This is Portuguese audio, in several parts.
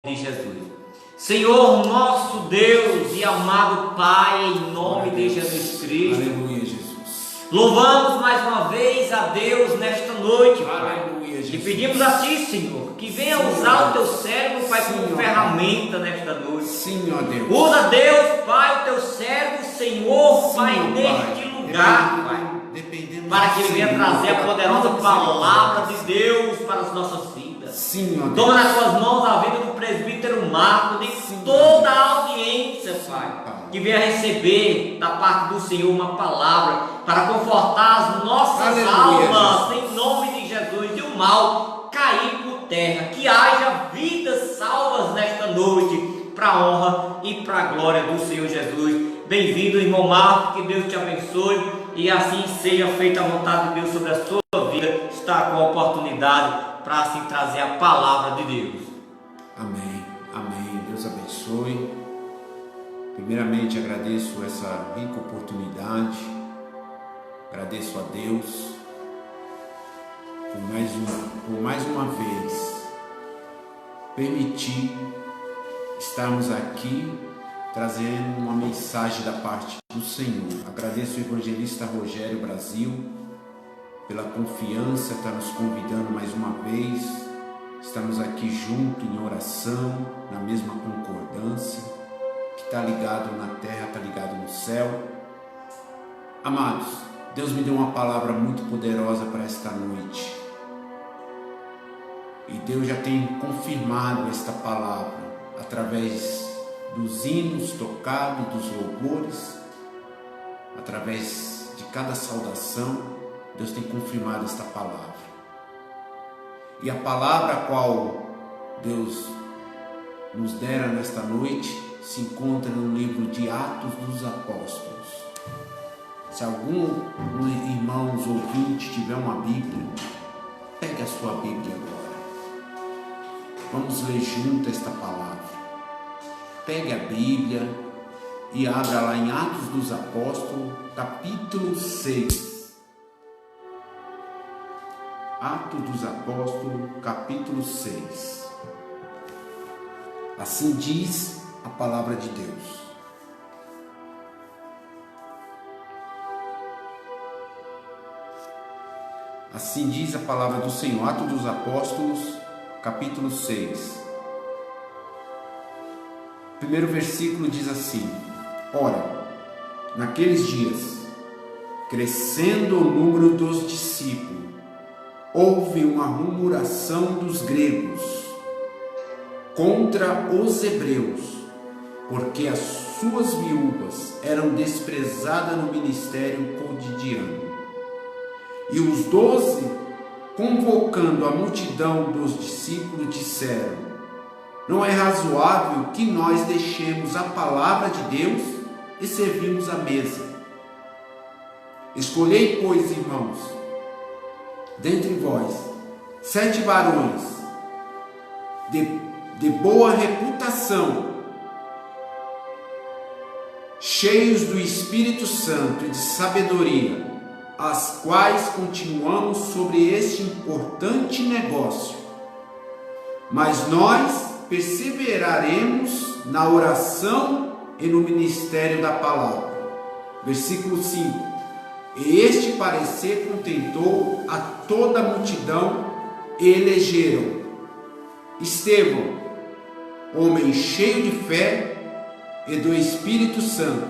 de Jesus. Senhor, nosso Deus e amado Pai, em nome de Jesus Cristo, aleluia, Jesus. Louvamos mais uma vez a Deus nesta noite, Pai. Aleluia, Jesus. E pedimos a Ti, Senhor, que venha usar o Teu servo, Pai, como ferramenta nesta noite. Sim, ó Deus. Usa, Deus, Pai, o Teu servo, Senhor, Pai, neste lugar, Pai, para que Ele venha trazer a poderosa palavra de Deus para as nossas vidas. Sim, ó Deus. Toma nas Tuas mãos a vida do presbítero Marco, de toda a audiência, Pai, que venha receber da parte do Senhor uma palavra para confortar as nossas almas, em nome de Jesus, e o mal cair por terra. Que haja vidas salvas nesta noite, para a honra e para a glória do Senhor Jesus. Bem-vindo, irmão Marco, que Deus te abençoe e assim seja feita a vontade de Deus sobre a sua vida. Está com a oportunidade para assim trazer a palavra de Deus. Amém, amém. Deus abençoe. Primeiramente agradeço essa rica oportunidade. Agradeço a Deus por mais uma vez permitir estarmos aqui trazendo uma mensagem da parte do Senhor. Agradeço o evangelista Rogério Brasil pela confiança, está nos convidando mais uma vez. Estamos aqui juntos em oração, na mesma concordância. Que está ligado na terra, está ligado no céu. Amados, Deus me deu uma palavra muito poderosa para esta noite. E Deus já tem confirmado esta palavra através dos hinos tocados, dos louvores, através de cada saudação. Deus tem confirmado esta palavra. E a palavra a qual Deus nos dera nesta noite se encontra no livro de Atos dos Apóstolos. Se algum irmão ouvinte tiver uma Bíblia, pegue a sua Bíblia agora. Vamos ler junto esta palavra. Pegue a Bíblia e abra lá em Atos dos Apóstolos, capítulo 6. Atos dos Apóstolos, capítulo 6. Assim diz a palavra de Deus. Assim diz a palavra do Senhor. Atos dos Apóstolos, capítulo 6. O primeiro versículo diz assim: Ora, naqueles dias, crescendo o número dos discípulos, houve uma murmuração dos gregos contra os hebreus, porque as suas viúvas eram desprezadas no ministério cotidiano. E os 12, convocando a multidão dos discípulos, disseram: Não é razoável que nós deixemos a palavra de Deus e servimos a mesa. Escolhei, pois, irmãos, dentre vós 7 varões de boa reputação, cheios do Espírito Santo e de sabedoria, as quais continuamos sobre este importante negócio. Mas nós perseveraremos na oração e no ministério da palavra. Versículo 5. E este parecer contentou a toda a multidão, e elegeram Estevão, homem cheio de fé e do Espírito Santo,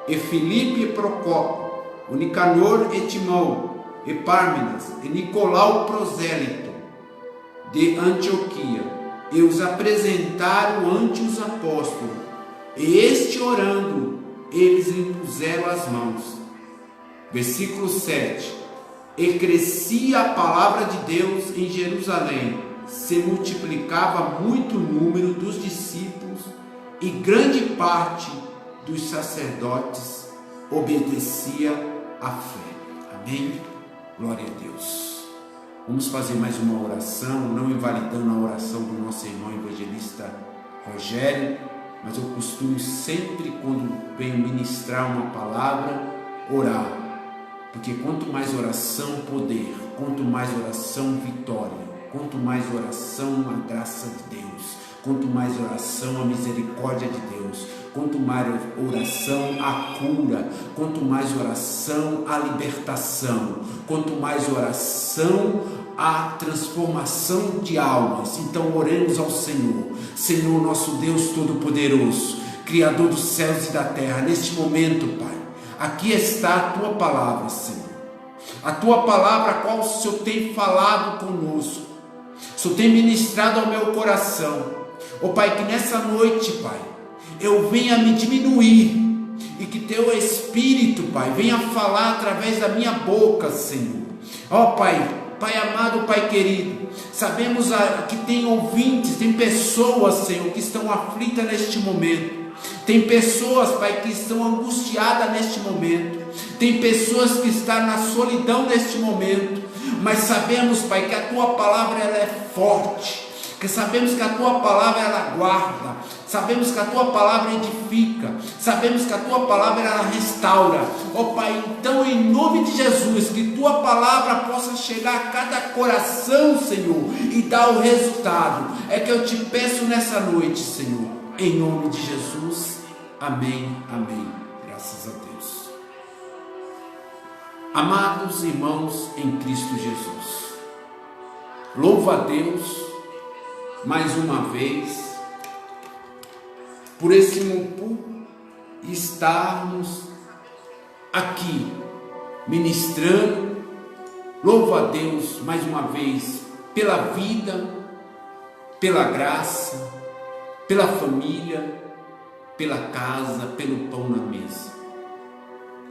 e Filipe e Procópio, o Nicanor e Timão, e Pármenas, e Nicolau prosélito, de Antioquia, e os apresentaram ante os apóstolos, e este orando, eles lhe puseram as mãos. Versículo 7. E crescia a palavra de Deus em Jerusalém, se multiplicava muito o número dos discípulos, e grande parte dos sacerdotes obedecia à fé. Amém? Glória a Deus. Vamos fazer mais uma oração, não invalidando a oração do nosso irmão evangelista Rogério, mas eu costumo sempre, quando venho ministrar uma palavra, orar. Porque quanto mais oração, poder. Quanto mais oração, vitória. Quanto mais oração, a graça de Deus. Quanto mais oração, a misericórdia de Deus. Quanto mais oração, a cura. Quanto mais oração, a libertação. Quanto mais oração, a transformação de almas. Então oremos ao Senhor. Senhor, nosso Deus Todo-Poderoso, Criador dos céus e da terra, neste momento, Pai, aqui está a Tua palavra, Senhor. A Tua palavra, a qual o Senhor tem falado conosco. O Senhor tem ministrado ao meu coração. Ó Pai, que nessa noite, Pai, eu venha me diminuir e que Teu Espírito, Pai, venha falar através da minha boca, Senhor. Ó Pai, Pai amado, Pai querido, sabemos que tem ouvintes, tem pessoas, Senhor, que estão aflitas neste momento. Tem pessoas, Pai, que estão angustiadas neste momento. Tem pessoas que estão na solidão neste momento. Mas sabemos, Pai, que a Tua palavra ela é forte. Que sabemos que a Tua palavra ela guarda. Sabemos que a Tua palavra edifica. Sabemos que a Tua palavra ela restaura. Ó Pai, então em nome de Jesus, que Tua palavra possa chegar a cada coração, Senhor, e dar o resultado. É que eu te peço nessa noite, Senhor, em nome de Jesus. Amém, amém. Graças a Deus. Amados irmãos em Cristo Jesus, louvo a Deus mais uma vez por esse por estarmos aqui ministrando. Louvo a Deus mais uma vez pela vida, pela graça, pela família, pela casa, pelo pão na mesa.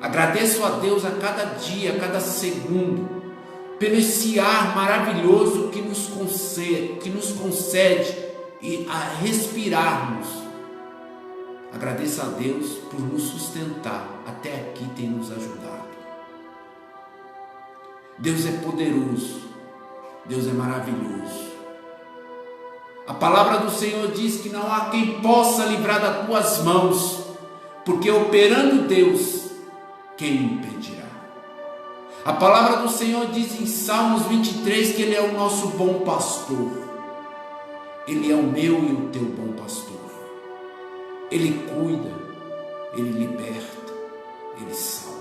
Agradeço a Deus a cada dia, a cada segundo, pelo esse ar maravilhoso que nos concede e a respirarmos. Agradeço a Deus por nos sustentar, até aqui tem nos ajudado. Deus é poderoso, Deus é maravilhoso. A palavra do Senhor diz que não há quem possa livrar das tuas mãos, porque operando Deus, quem impedirá? A palavra do Senhor diz em Salmos 23 que Ele é o nosso bom pastor. Ele é o meu e o teu bom pastor. Ele cuida, Ele liberta, Ele salva.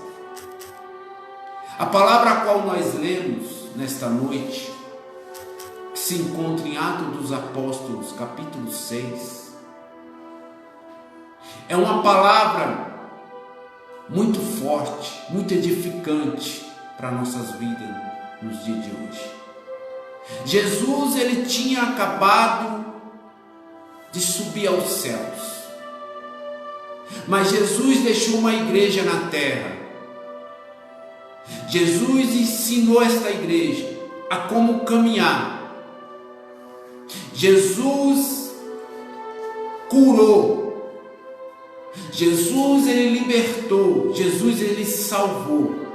A palavra a qual nós lemos nesta noite, que se encontra em Atos dos Apóstolos, capítulo 6, é uma palavra muito forte, muito edificante para nossas vidas nos dias de hoje. Jesus, ele tinha acabado de subir aos céus, mas Jesus deixou uma igreja na terra. Jesus ensinou esta igreja a como caminhar. Jesus curou. Jesus ele libertou, Jesus ele salvou.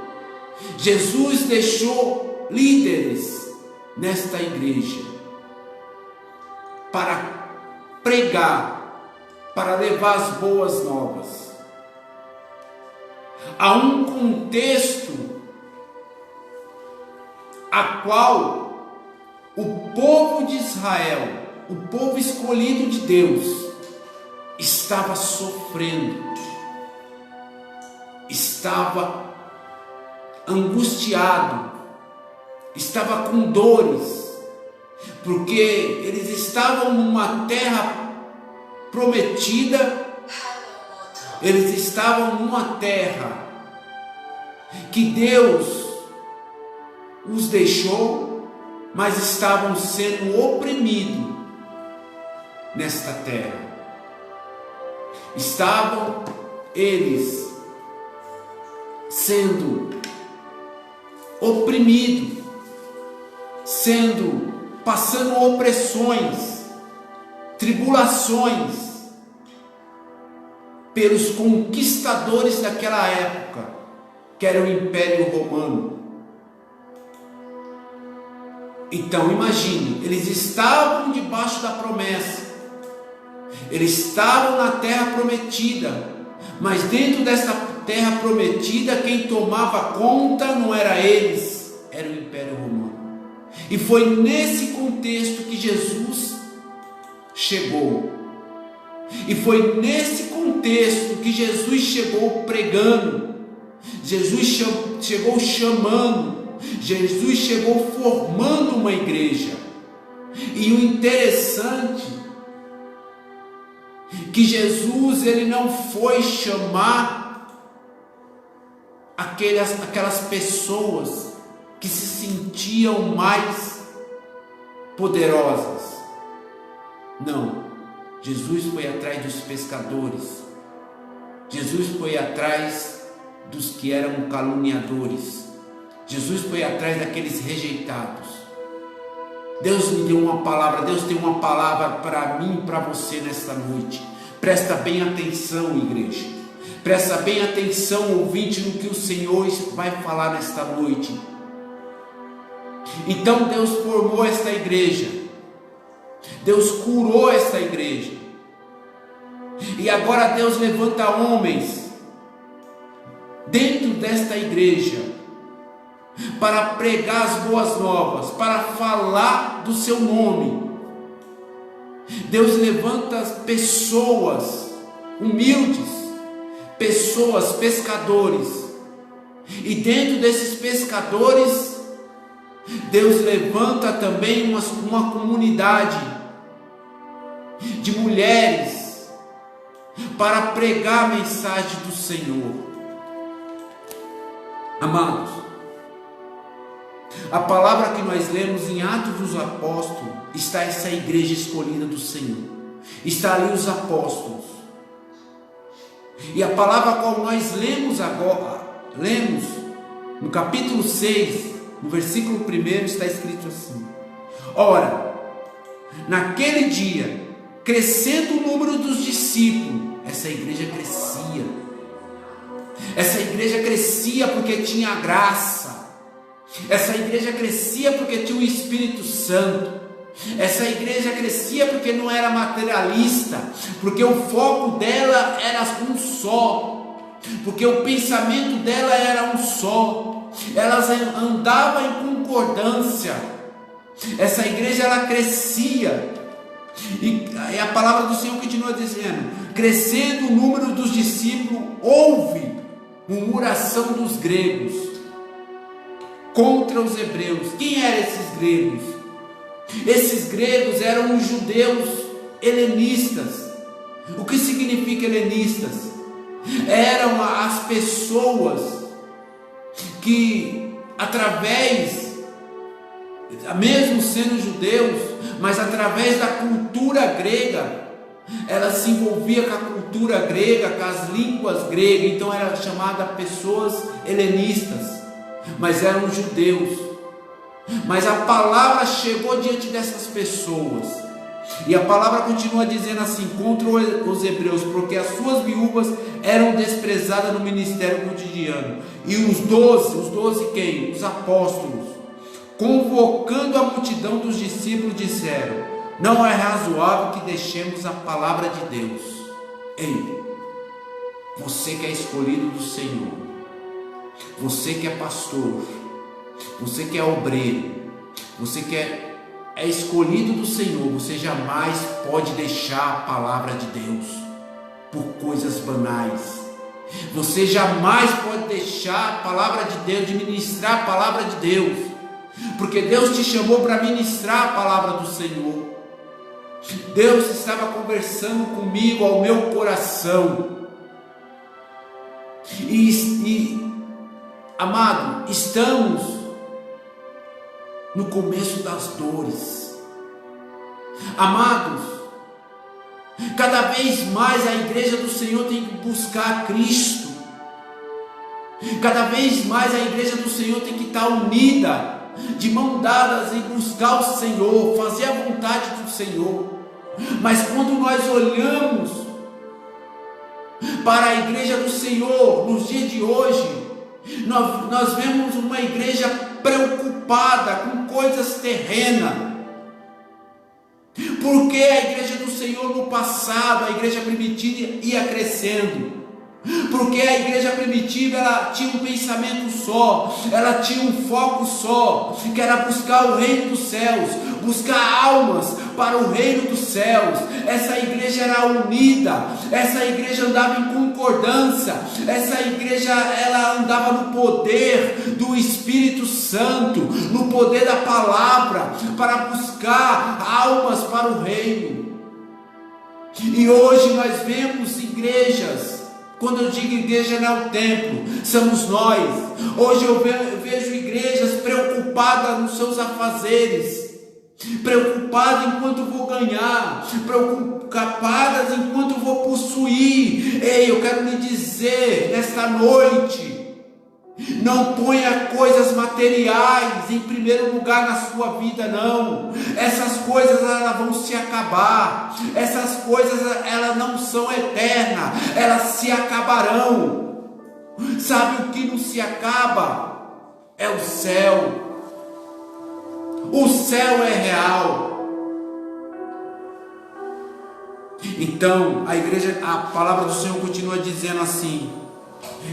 Jesus deixou líderes nesta igreja para pregar, para levar as boas novas. Há um contexto a qual o povo de Israel, o povo escolhido de Deus, estava sofrendo, estava angustiado, estava com dores, porque eles estavam numa terra prometida, eles estavam numa terra que Deus os deixou, mas estavam sendo oprimidos nesta terra. Estavam eles sendo oprimidos, passando opressões, tribulações pelos conquistadores daquela época, que era o Império Romano. Então imagine, eles estavam debaixo da promessa, eles estavam na terra prometida, mas dentro dessa terra prometida, quem tomava conta não era eles, era o Império Romano. E foi nesse contexto que Jesus chegou. E foi nesse contexto que Jesus chegou pregando, Jesus chegou chamando, Jesus chegou formando uma igreja. E o interessante que Jesus, ele não foi chamar aquelas pessoas que se sentiam mais poderosas. Não, Jesus foi atrás dos pescadores. Jesus foi atrás dos que eram caluniadores. Jesus foi atrás daqueles rejeitados. Deus me deu uma palavra, Deus tem uma palavra para mim e para você nesta noite. Presta bem atenção, igreja. Presta bem atenção, ouvinte, no que o Senhor vai falar nesta noite. Então Deus formou esta igreja. Deus curou esta igreja. E agora Deus levanta homens dentro desta igreja para pregar as boas novas, para falar do seu nome. Deus levanta pessoas humildes, pessoas, pescadores, e dentro desses pescadores, Deus levanta também uma comunidade de mulheres para pregar a mensagem do Senhor. Amados, a palavra que nós lemos em Atos dos Apóstolos, está essa igreja escolhida do Senhor, está ali os apóstolos. E a palavra qual nós lemos agora, lemos no capítulo 6, no versículo 1, está escrito assim: ora, naquele dia, crescendo o número dos discípulos, essa igreja crescia. Essa igreja crescia porque tinha graça. Essa igreja crescia porque tinha o Espírito Santo. Essa igreja crescia porque não era materialista, porque o foco dela era um só, porque o pensamento dela era um só. Elas andavam em concordância. Essa igreja, ela crescia. E a palavra do Senhor continua dizendo: crescendo o número dos discípulos, houve murmuração dos gregos contra os hebreus. Quem eram esses gregos? Esses gregos eram os judeus helenistas. O que significa helenistas? Eram as pessoas que, através, mesmo sendo judeus, mas através da cultura grega, ela se envolvia com a cultura grega, com as línguas gregas. Então era chamada pessoas helenistas, mas eram judeus. Mas a palavra chegou diante dessas pessoas, e a palavra continua dizendo assim, contra os hebreus, porque as suas viúvas eram desprezadas no ministério cotidiano. E os 12 quem? Os apóstolos, convocando a multidão dos discípulos, disseram: não é razoável que deixemos a palavra de Deus. Ei, você que é escolhido do Senhor, você que é pastor, você que é obreiro, você que é escolhido do Senhor, você jamais pode deixar a palavra de Deus por coisas banais. Você jamais pode deixar a palavra de Deus, de ministrar a palavra de Deus, porque Deus te chamou para ministrar a palavra do Senhor. Deus estava conversando comigo ao meu coração. Amado, estamos no começo das dores. Amados, cada vez mais a igreja do Senhor tem que buscar Cristo. Cada vez mais a igreja do Senhor tem que estar unida, de mãos dadas, em buscar o Senhor, fazer a vontade do Senhor. Mas quando nós olhamos para a igreja do Senhor nos dias de hoje, nós vemos uma igreja preocupada com coisas terrenas. Porque a igreja do Senhor no passado, a igreja primitiva, ia crescendo. Porque a igreja primitiva, ela tinha um pensamento só, ela tinha um foco só, que era buscar o reino dos céus, buscar almas, para o reino dos céus. Essa igreja era unida, essa igreja andava em concordância, essa igreja ela andava no poder do Espírito Santo, no poder da palavra, para buscar almas para o reino. E hoje nós vemos igrejas, quando eu digo igreja não é o templo, somos nós. Hoje eu vejo igrejas preocupadas nos seus afazeres, preocupadas enquanto vou ganhar, preocupadas enquanto vou possuir. Ei, eu quero lhe dizer nesta noite, não ponha coisas materiais em primeiro lugar na sua vida, não. Essas coisas elas vão se acabar. Essas coisas elas não são eternas, elas se acabarão. Sabe o que não se acaba? É o céu. O céu é real. Então a palavra do Senhor continua dizendo assim: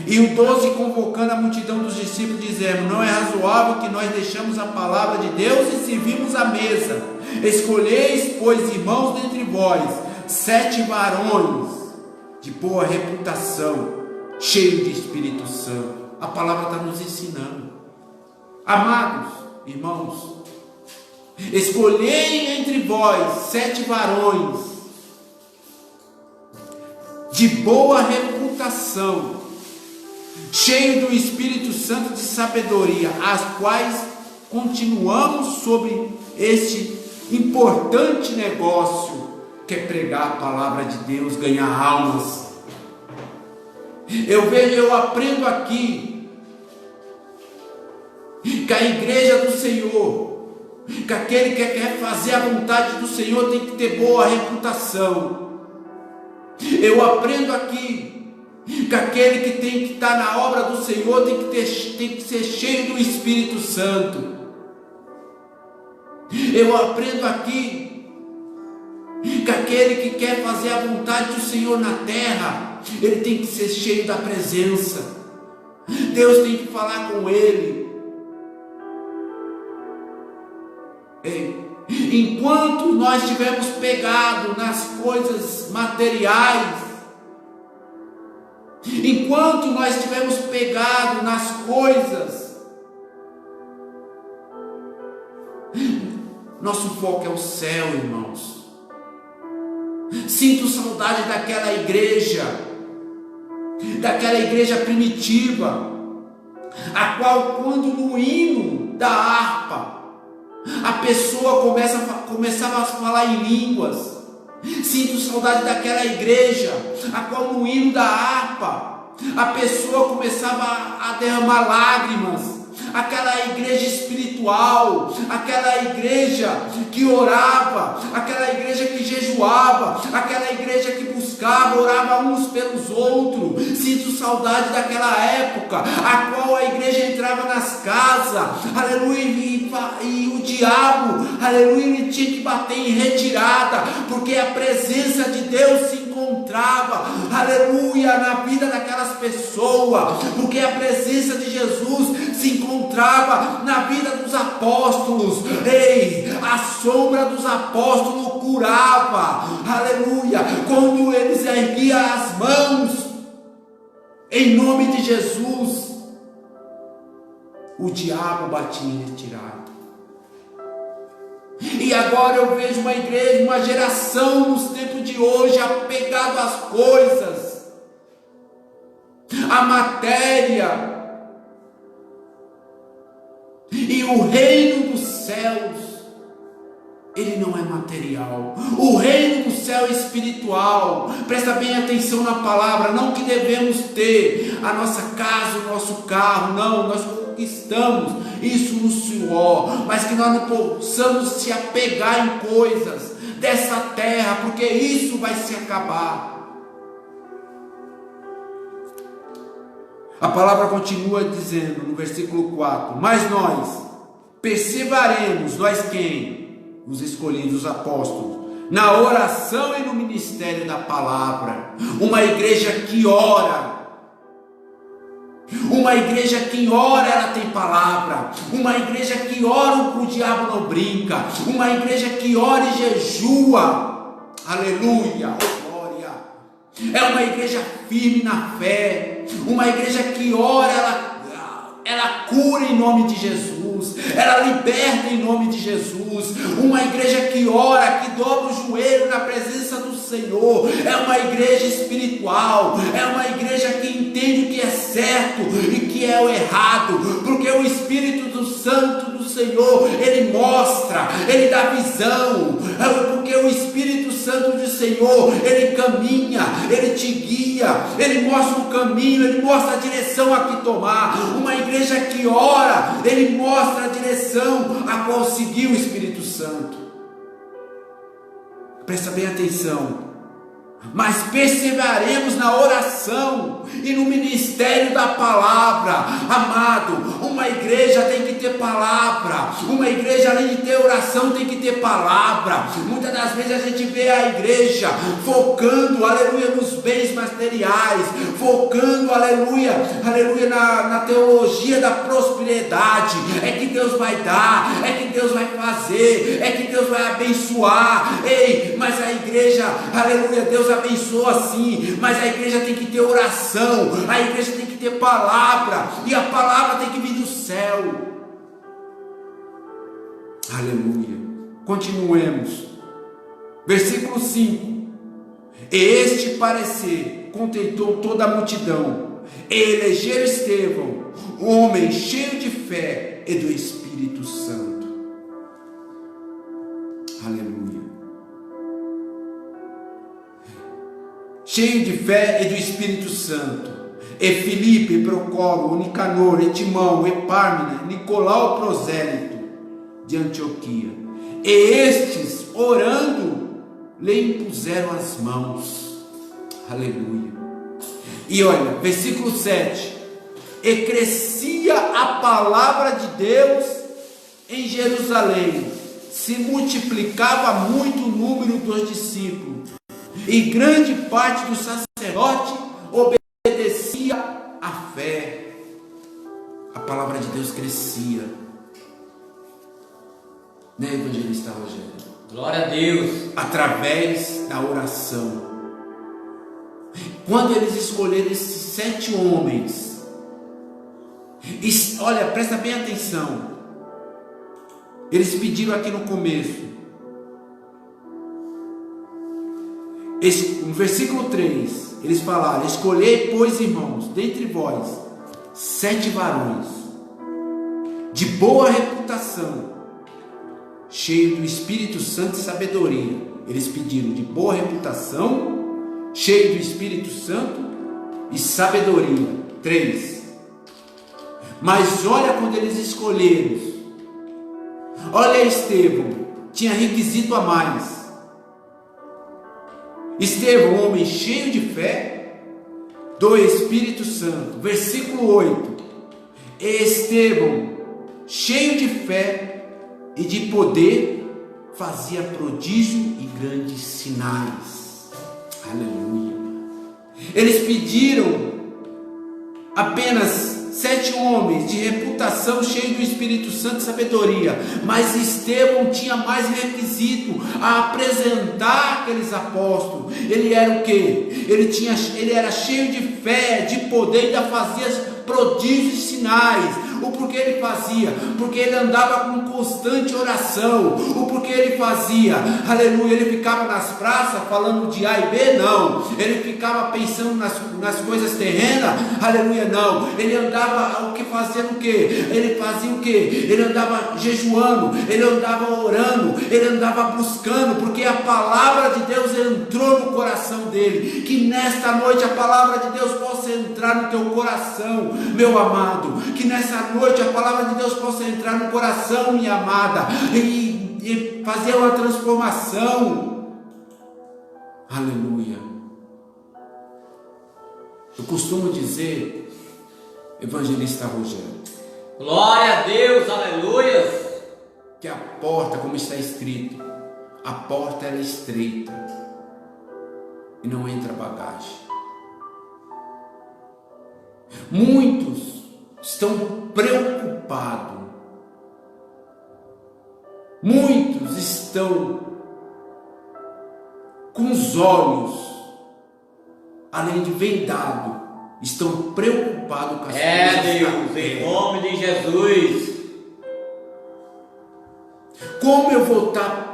e o 12 convocando a multidão dos discípulos, dizendo: não é razoável que nós deixamos a palavra de Deus e servimos a mesa. Escolheis, pois, irmãos dentre vós, 7 varões de boa reputação, cheios de Espírito Santo. A palavra está nos ensinando. Amados irmãos, escolhei entre vós 7 varões de boa reputação, cheio do Espírito Santo de sabedoria, as quais continuamos sobre este importante negócio, que é pregar a palavra de Deus, ganhar almas. Eu aprendo aqui que a igreja do Senhor, que aquele que quer fazer a vontade do Senhor tem que ter boa reputação. Eu aprendo aqui que aquele que tem que estar na obra do Senhor tem que ser cheio do Espírito Santo. Eu aprendo aqui que aquele que quer fazer a vontade do Senhor na terra, ele tem que ser cheio da presença. Deus tem que falar com ele. Enquanto nós estivermos pegados nas coisas materiais, enquanto nós estivermos pegados nas coisas, nosso foco é o céu, irmãos. Sinto saudade daquela igreja primitiva, a qual, quando no hino da harpa, a pessoa começava a falar em línguas. Sinto saudade daquela igreja, a qual no hino da harpa, a pessoa começava a derramar lágrimas. Aquela igreja espiritual, aquela igreja que orava, aquela igreja que jejuava, aquela igreja que buscava, orava uns pelos outros. Sinto saudade daquela época, a qual a igreja entrava nas casas, aleluia, e o diabo, aleluia, ele tinha que bater em retirada, porque a presença de Deus se encontrava, aleluia, na vida daquelas pessoas, porque a presença de Jesus se encontrava na vida dos apóstolos. Ei, a sombra dos apóstolos curava, aleluia, quando eles erguiam as mãos em nome de Jesus, o diabo batia em retirada. E agora eu vejo uma igreja, uma geração nos tempos de hoje apegado às coisas, à matéria. E o reino dos céus, ele não é material. O reino do céu é espiritual. Presta bem atenção na palavra. Não que devemos ter a nossa casa, o nosso carro. Não, nós conquistamos isso no suor. Mas que nós não possamos se apegar em coisas dessa terra, porque isso vai se acabar. A palavra continua dizendo no versículo 4: mas nós perseveraremos, nós quem? Os escolhidos, os apóstolos, na oração e no ministério da palavra. Uma igreja que ora, Uma igreja que ora, ela tem palavra. Uma igreja que ora, o diabo não brinca. Uma igreja que ora e jejua. Aleluia, glória. É uma igreja firme na fé. Uma igreja que ora, ela cura em nome de Jesus, ela liberta em nome de Jesus. Uma igreja que ora, que dobra o joelho na presença do Senhor, é uma igreja espiritual, é uma igreja que entende o que é certo e que é o errado, porque o Espírito do Santo do Senhor, ele mostra, ele dá visão, porque o Espírito Santo do Senhor, ele caminha, ele te guia, ele mostra o caminho, ele mostra a direção a que tomar. Uma igreja que ora, ele mostra a direção a qual seguir o Espírito Santo. Presta bem atenção. Mas perseveraremos na oração e no ministério da palavra. Amado, uma igreja tem que ter palavra. Uma igreja, além de ter oração, tem que ter palavra. Muitas das vezes a gente vê a igreja focando, aleluia, nos bens materiais, focando, aleluia, aleluia, na teologia da prosperidade. É que Deus vai dar, é que Deus vai fazer, é que Deus vai abençoar. Ei, mas a igreja, aleluia, Deus abençoa sim, mas a igreja tem que ter oração, a igreja tem que ter palavra, e a palavra tem que vir do céu. Aleluia. Continuemos. Versículo 5. Este parecer contentou toda a multidão, e elegeram Estevão, homem cheio de fé e do Espírito Santo. Aleluia. Cheio de fé e do Espírito Santo, e Filipe, Procolo, Nicanor, Etimão, Epármena, Nicolau, prosélito de Antioquia, e estes, orando, lhe impuseram as mãos. Aleluia. E olha, versículo 7, e crescia a palavra de Deus em Jerusalém, se multiplicava muito o número dos discípulos, e grande parte do sacerdote obedecia à fé. A palavra de Deus crescia, né, evangelista Rogério? Glória a Deus. Através da oração. Quando eles escolheram esses 7 homens, olha, presta bem atenção. Eles pediram aqui no começo, no versículo 3, eles falaram: escolhei, pois, irmãos, dentre vós 7 varões de boa reputação, cheios do Espírito Santo e sabedoria. Eles pediram de boa reputação, cheio do Espírito Santo e sabedoria. 3. Mas olha quando eles escolheram, olha, Estevão tinha requisito a mais. Estevão, homem cheio de fé do Espírito Santo. Versículo 8. Estevão, cheio de fé e de poder, fazia prodígio e grandes sinais. Aleluia. Eles pediram apenas 7 homens de reputação, cheios do Espírito Santo e sabedoria, mas Estevão tinha mais requisito a apresentar aqueles apóstolos. Ele era o quê? Ele era cheio de fé, de poder, e ainda fazia prodígios e sinais. O porquê ele fazia? Porque ele andava com constante oração. O porquê ele fazia? Aleluia. Ele ficava nas praças falando de A e B? Não. Ele ficava pensando nas coisas terrenas? Aleluia, não. Ele andava fazendo o quê? Ele fazia o quê? Ele andava jejuando, ele andava orando, ele andava buscando, porque a palavra de Deus entrou no coração dele. Que nesta noite a palavra de Deus possa entrar no teu coração, meu amado. Que nessa noite a palavra de Deus possa entrar no coração, minha amada, e fazer uma transformação. Aleluia. Eu costumo dizer, evangelista Rogério, glória a Deus, aleluia, que a porta, como está escrito, a porta ela é estreita e não entra bagagem. Muitos estão preocupados. Muitos estão com os olhos, além de vendado, estão preocupados com as coisas Deus, da em terra. nome de Jesus. Como eu vou estar?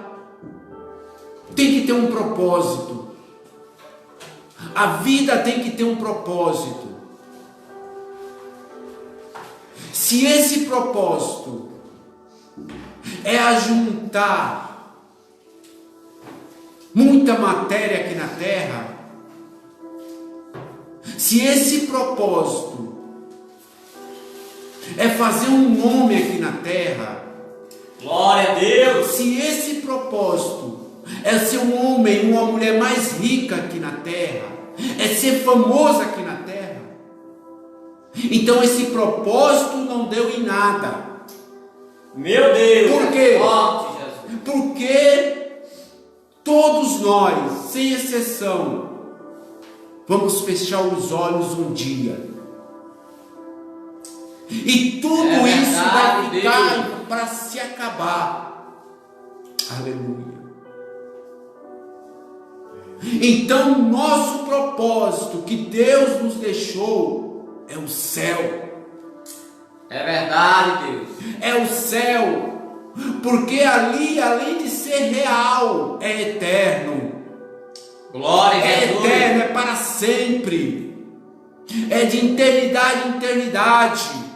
Tem que ter um propósito. A vida tem que ter um propósito. Se esse propósito é ajuntar muita matéria aqui na terra, se esse propósito é fazer um homem aqui na terra, Glória a Deus. se esse propósito é ser um homem, uma mulher mais rica aqui na terra, é ser famoso aqui na terra, então esse propósito não deu em nada. Meu Deus. Por quê? Forte, Jesus. Porque todos nós, sem exceção, vamos fechar os olhos um dia. E tudo É isso vai verdade, ficar para se acabar. Aleluia. Então, nosso propósito que Deus nos deixou é o céu. É verdade, Deus. É o céu. Porque ali, além de ser real, é eterno. Glória a É Jesus. eterno, é para sempre. É de eternidade em eternidade.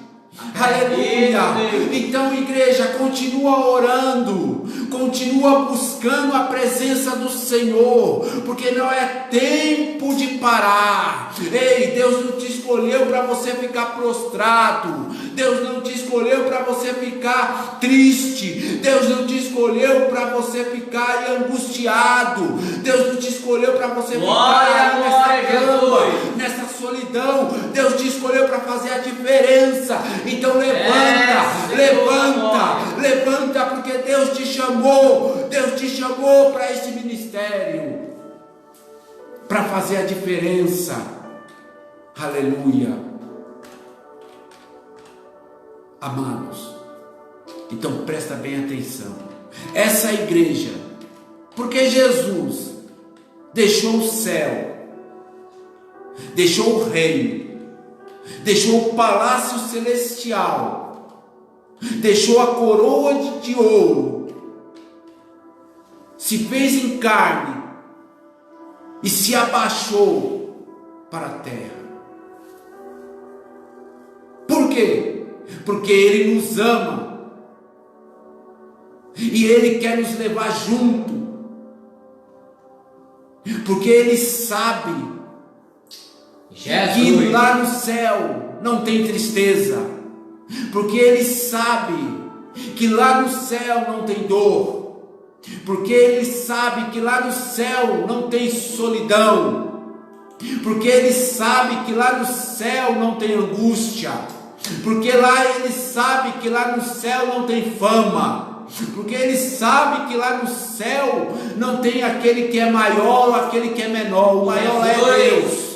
Aleluia. Deus. Então, igreja, continua orando, continua buscando a presença do Senhor, porque não é tempo de parar. Ei, Deus não te escolheu para você ficar prostrado. Deus não te escolheu para você ficar triste. Deus não te escolheu para você ficar angustiado. Deus não te escolheu para você ficar nessa cama, nessa solidão. Deus te escolheu para fazer a diferença. Então levanta, levanta, porque Deus te chamou para esse ministério, para fazer a diferença. Aleluia. Amados, então presta bem atenção. Essa igreja, porque Jesus deixou o céu, deixou o reino, deixou o palácio celestial, deixou a coroa de ouro, se fez em carne e se abaixou para a terra. Por quê? Porque Ele nos ama e Ele quer nos levar junto, porque Ele sabe que lá no céu não tem tristeza, porque Ele sabe que lá no céu não tem dor, porque Ele sabe que lá no céu não tem solidão, porque Ele sabe que lá no céu não tem angústia, porque lá Ele sabe que lá no céu não tem fama, porque Ele sabe que lá no céu não tem aquele que é maior ou aquele que é menor, o maior é Deus,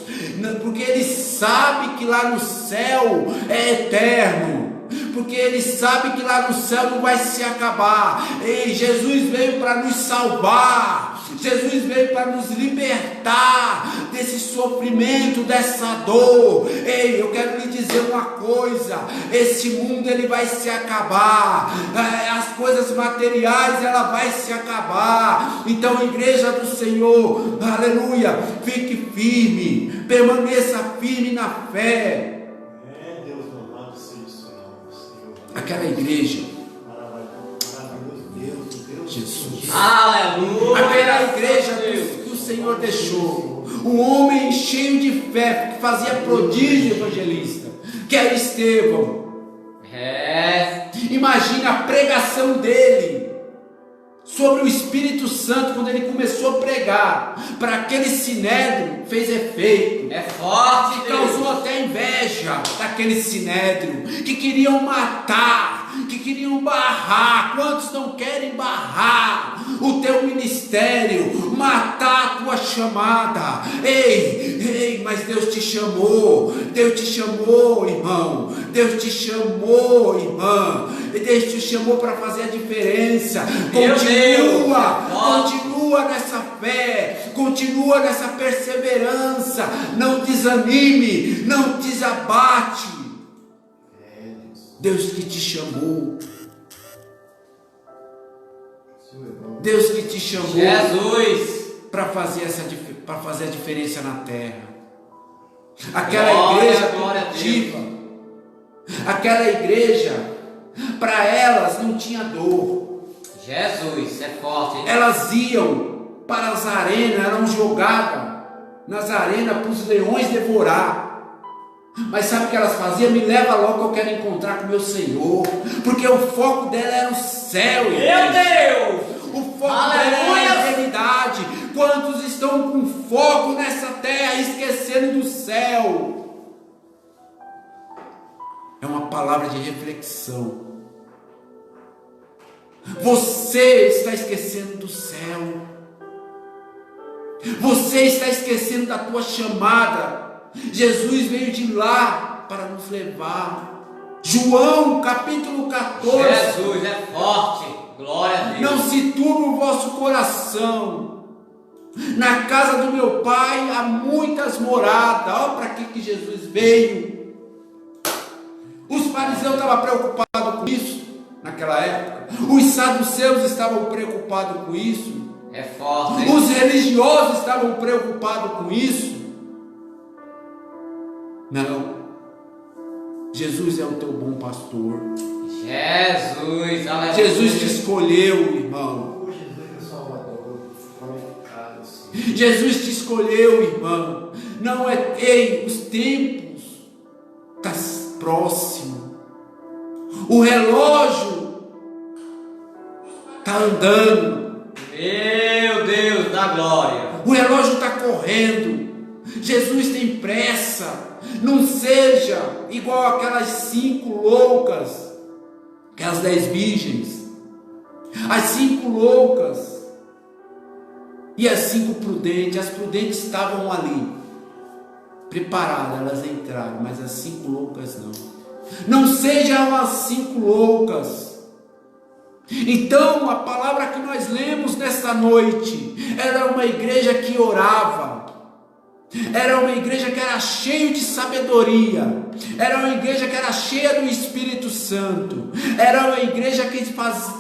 porque Ele sabe que lá no céu é eterno, porque Ele sabe que lá no céu não vai se acabar. Ei, Jesus veio para nos salvar, Jesus veio para nos libertar desse sofrimento, dessa dor. Ei, eu quero lhe dizer uma coisa: esse mundo ele vai se acabar, as coisas materiais ela vai se acabar. Então, igreja do Senhor, aleluia, fique firme, permaneça firme na fé. Aquela igreja, Jesus, aleluia, aquela igreja que o Senhor deixou, um homem cheio de fé, que fazia prodígio evangelista, que era Estevão. Imagina a pregação dele sobre o Espírito Santo, quando ele começou a pregar para aquele sinédrio, fez efeito. É forte, causou até inveja daquele sinédrio, que queriam matar, que queriam barrar. Quantos não querem barrar o teu ministério, matar a tua chamada. Ei, mas Deus te chamou, irmão. Deus te chamou, irmã. Deus te chamou para fazer a diferença. Continua nessa fé, continua nessa perseverança. Não desanime, não desabate. Deus que te chamou. Deus que te chamou, Jesus, para fazer a diferença na terra. Aquela igreja primitiva, aquela igreja, para elas não tinha dor. Jesus, é forte, hein? Elas iam para as arenas, eram jogadas nas arenas para os leões devorar. Mas sabe o que elas faziam? Me leva logo que eu quero encontrar com o meu Senhor. Porque o foco dela era o céu. Meu Deus! O foco dela era a eternidade. Quantos estão com foco nessa terra, esquecendo do céu? É uma palavra de reflexão. Você está esquecendo do céu. Você está esquecendo da tua chamada. Jesus veio de lá para nos levar. João capítulo 14. Jesus é forte. Glória a Deus. Não se turbe o vosso coração. Na casa do meu pai há muitas moradas. Olha para que Jesus veio. Os fariseus estavam preocupados com isso naquela época. Os saduceus estavam preocupados com isso. É forte, hein? Os religiosos estavam preocupados com isso. Não. Jesus é o teu bom pastor. Jesus, aleluia. Jesus te escolheu, irmão. Jesus te escolheu, irmão. Não é, os tempos estão próximos. O relógio está andando. Meu Deus da glória. O relógio está correndo. Jesus tem pressa. Não seja igual aquelas 5 loucas, aquelas 10 virgens, as 5 loucas e as 5 prudentes. As prudentes estavam ali, preparadas, elas entraram, mas as 5 loucas não. Não sejam as 5 loucas. Então, a palavra que nós lemos nesta noite era uma igreja que orava. Era uma igreja que era cheia de sabedoria. Era uma igreja que era cheia do Espírito Santo. Era uma igreja que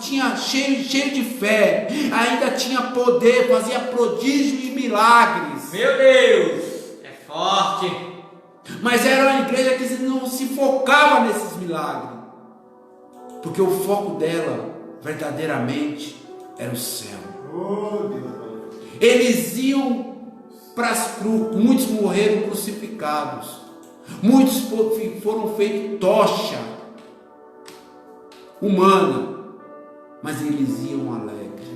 tinha cheio de fé. Ainda tinha poder, fazia prodígio e milagres. Meu Deus, é forte. Mas era uma igreja que não se focava nesses milagres. Porque o foco dela, verdadeiramente, era o céu. Eles iam para as cruzes, muitos morreram crucificados, muitos foram feitos tocha humana, mas eles iam alegres.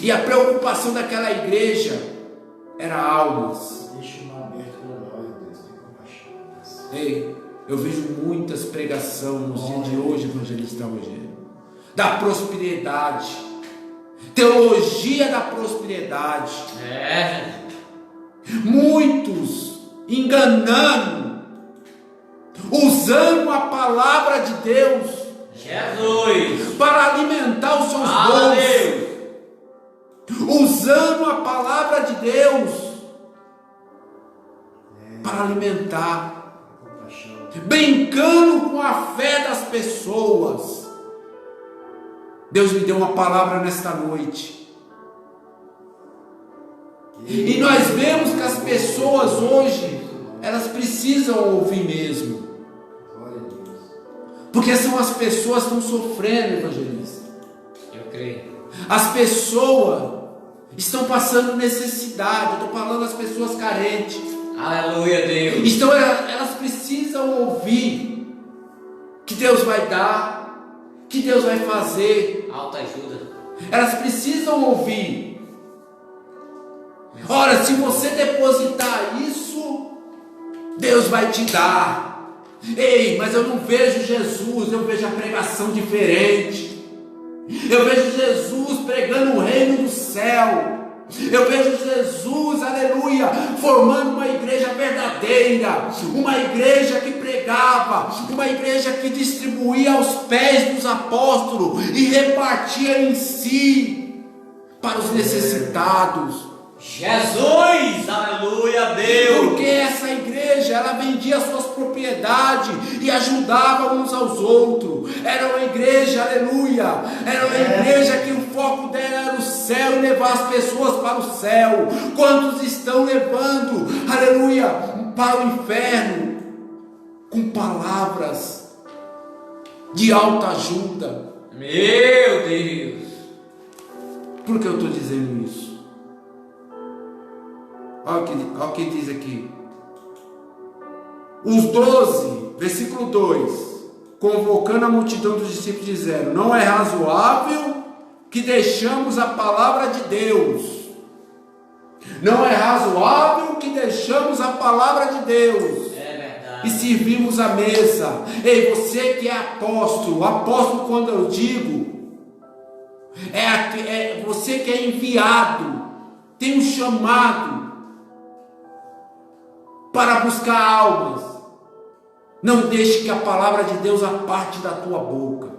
E a preocupação daquela igreja era almas. Deixa uma aberta para nós, Deus, tem compaixão. Ei, eu vejo muitas pregações nos dias de hoje, evangelista Rogério, da prosperidade. Teologia da prosperidade. Muitos enganando, usando a palavra de Deus, Jesus, para alimentar os seus bolsos. Usando a palavra de Deus para alimentar, brincando com a fé das pessoas. Deus me deu uma palavra nesta noite. E nós vemos que as pessoas hoje, elas precisam ouvir mesmo. Porque são as pessoas que estão sofrendo, evangelista. eu creio. As pessoas estão passando necessidade. Eu estou falando das pessoas carentes. Aleluia, Deus. Então elas precisam ouvir que Deus vai dar, que Deus vai fazer. Alta ajuda. Elas precisam ouvir. Ora, se você depositar isso, Deus vai te dar. Ei, mas eu não vejo Jesus, eu vejo a pregação diferente. Eu vejo Jesus pregando o reino do céu. Eu vejo Jesus, aleluia, formando uma igreja verdadeira, uma igreja que pregava, uma igreja que distribuía aos pés dos apóstolos e repartia em si para os necessitados. Jesus, aleluia, Deus. Porque essa igreja, ela vendia suas propriedades e ajudava uns aos outros. Era uma igreja, aleluia, era uma igreja que o foco dela era o céu e levar as pessoas para o céu. Quantos estão levando, aleluia, para o inferno com palavras de alta ajuda? Meu Deus. Por que eu estou dizendo isso? Olha o que diz aqui. Os 12, versículo 2: convocando a multidão dos discípulos, disseram: não é razoável que deixamos a palavra de Deus. Não é razoável que deixamos a palavra de Deus. É verdade. E servimos a mesa. Ei, você que é apóstolo, apóstolo, quando eu digo, é você que é enviado, tem um chamado para buscar almas. Não deixe que a palavra de Deus aparte da tua boca.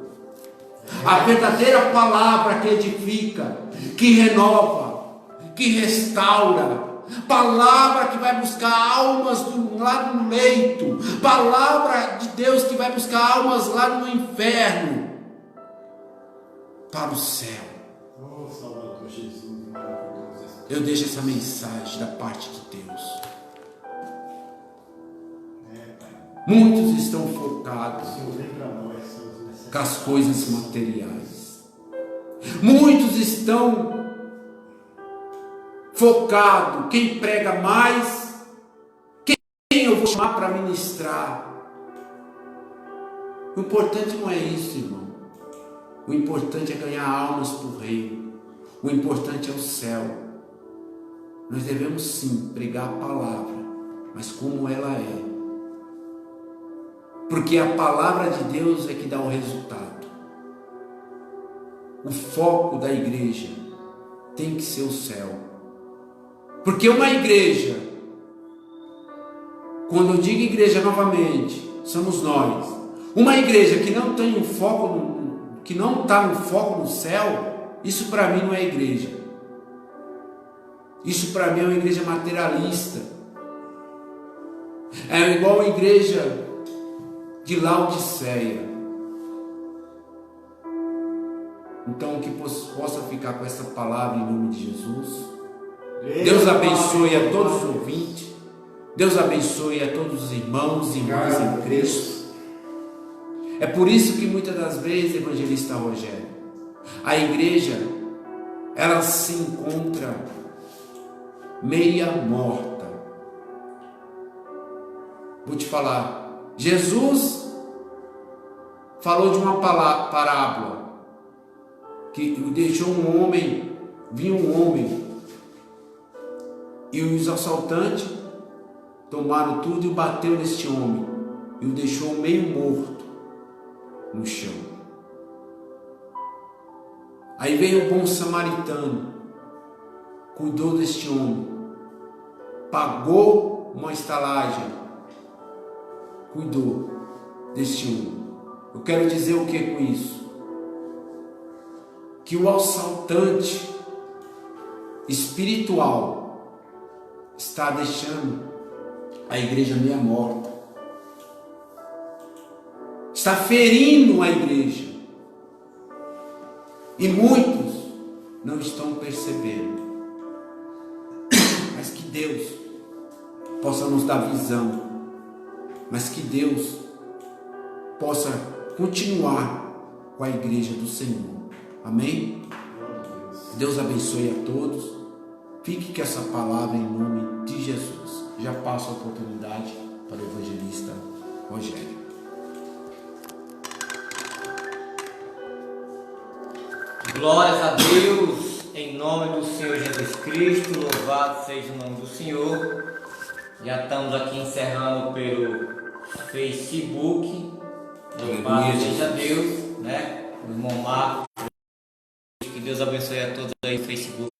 A verdadeira palavra que edifica, que renova, que restaura, palavra que vai buscar almas lá no leito, palavra de Deus que vai buscar almas lá no inferno, para o céu. Oh, Salvador Jesus, Eu deixo essa mensagem da parte de Deus. Muitos estão focados com as coisas materiais. Muitos estão focados. Quem prega mais, quem eu vou chamar para ministrar. O importante não é isso, irmão. O importante é ganhar almas para o reino. O importante é o céu. Nós devemos sim pregar a palavra, mas como ela é. Porque a palavra de Deus é que dá o resultado. O foco da igreja tem que ser o céu. Porque uma igreja, quando eu digo igreja novamente, somos nós. Uma igreja que não tem um foco, que não está no foco no céu, isso para mim não é igreja. Isso para mim é uma igreja materialista. É igual a igreja de Laodiceia. Então que possa ficar com essa palavra em nome de Jesus. Deus abençoe a todos os ouvintes. Deus abençoe a todos os irmãos e irmãs em Cristo. É por isso que muitas das vezes, evangelista Rogério, a igreja ela se encontra meia morta. Vou te falar. Jesus falou de uma parábola que deixou um homem, vinha um homem e os assaltantes tomaram tudo e bateu neste homem e o deixou meio morto no chão. Aí veio o bom samaritano, cuidou deste homem, pagou uma estalagem, cuidou deste homem. Eu quero dizer o que com isso? Que o assaltante espiritual está deixando a igreja meia morta, está ferindo a igreja, e muitos não estão percebendo. Mas que Deus possa nos dar visão, mas que Deus possa continuar com a igreja do Senhor. Amém? Deus abençoe a todos. Fique com essa palavra em nome de Jesus. Já passo a oportunidade para o evangelista Rogério. Glórias a Deus, em nome do Senhor Jesus Cristo. Louvado seja o nome do Senhor. Já estamos aqui encerrando pelo Facebook. Louvado seja Deus, né? O irmão Marcos Deus abençoe a todos aí no Facebook.